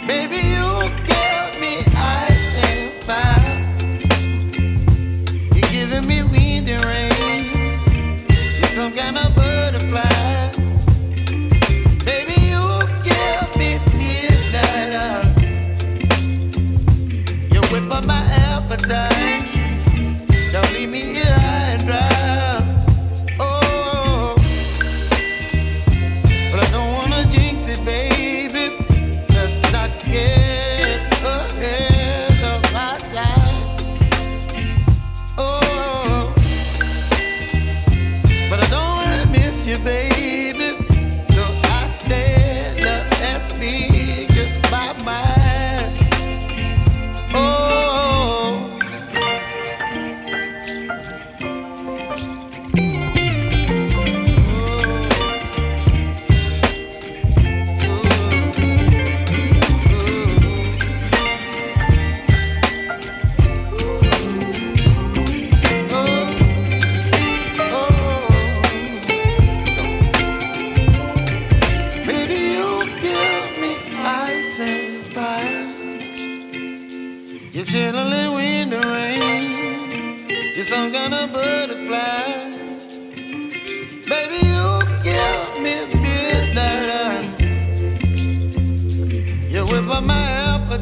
Baby,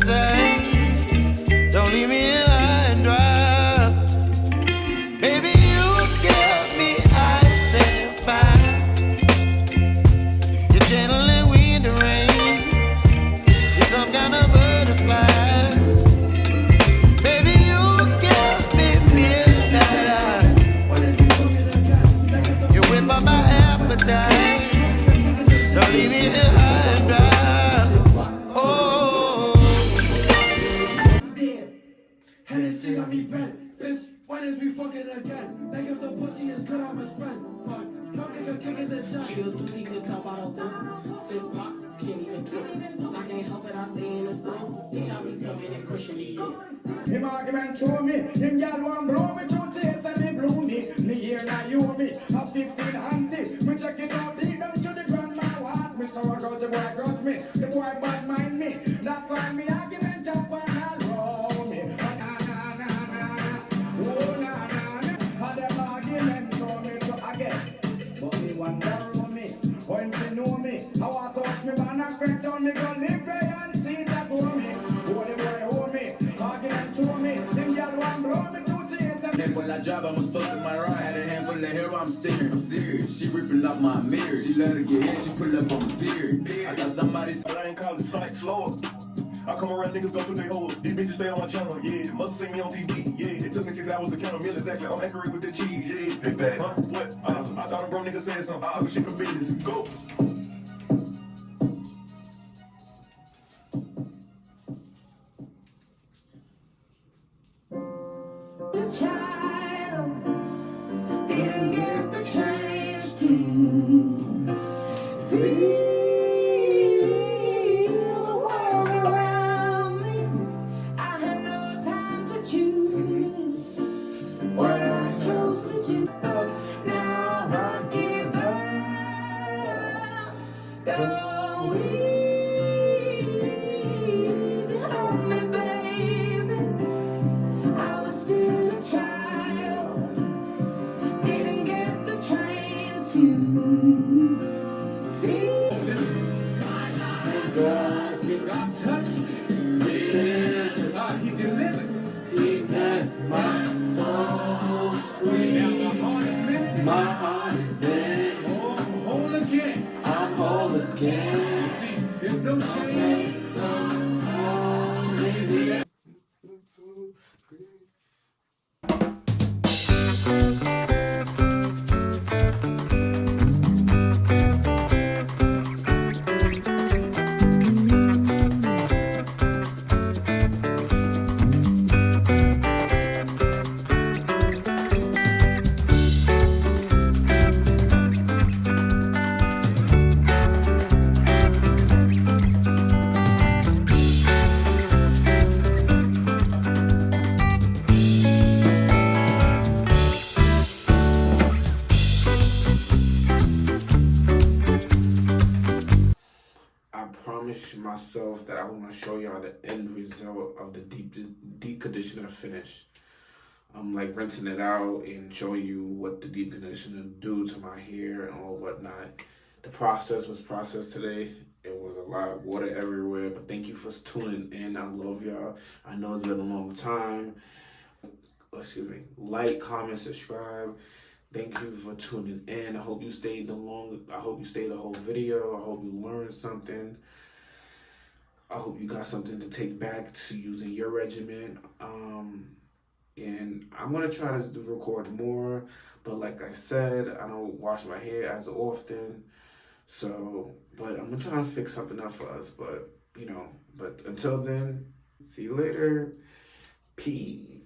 appetite. Don't leave me here high and dry. Baby, you give me ice and fire. You're gentle and wind and rain. You're some kind of butterfly. Baby, you give me midnight. You whip up my appetite. Don't leave me here high and dry. Oh. Hennessy got me bent, bitch. When is we fucking again? Like if the pussy is good, I'ma spend. But fuck if you're kicking the shot. Chill through the good top out of sip pop, can't even kill it. I can't help it, I stay in the store. Bitch, I be tugging and pushing me in. Him argument show me, him gal want blow me to chase and me blow me. Me here now you me, a 15 auntie. Me check it out, deep down to the ground, my heart. Me so I got the boy got me, the boy bad mind me. That's why me argument jump and I roll me. Oh na na na na, oh na na na. Had them argument show me to again, but me wonder on me. When she know me, how I touch me man and crack down me gun, live pray and see that for me. Oh the boy hold me, argument show me. Them gal want blow me to chase and When I drive, I'ma fuck with my ride. Had a handful of hair, I'm staring. I'm serious. She ripping up my mirror. She let her get hit, she pull up on the beard. I got somebody. But I ain't calling the sight slower. I come around, niggas go through their hoes. These bitches stay on my channel, yeah. Must see me on TV, yeah. It took me 6 hours to count a meal exactly. I'm accurate with the cheese, yeah. Big bad, huh? What? I thought a bro nigga said something. I was shit for business. Go. The child didn't get the chance to feel the world around me. I had no time to choose what I chose to do. Now I give up. Go easy on me, baby. I was still a child, didn't get the chance to feel. God did not touch me. God, he delivered. He set my soul free. Now my heart is lifted. My heart is bent. Oh, I'm whole again. I'm whole again. You see, there's no change. I promised myself that I was gonna show y'all the end result of the deep conditioner finish. I'm like rinsing it out and showing you what the deep conditioner do to my hair and all whatnot. The process was processed today. It was a lot of water everywhere, but thank you for tuning in. I love y'all. I know it's been a long time. Excuse me. Like, comment, subscribe. Thank you for tuning in. I hope you stayed the whole video. I hope you learned something. I hope you got something to take back to using your regimen. And I'm gonna try to record more, but like I said, I don't wash my hair as often. So, but I'm gonna try to fix something up for us. But until then, see you later. Peace.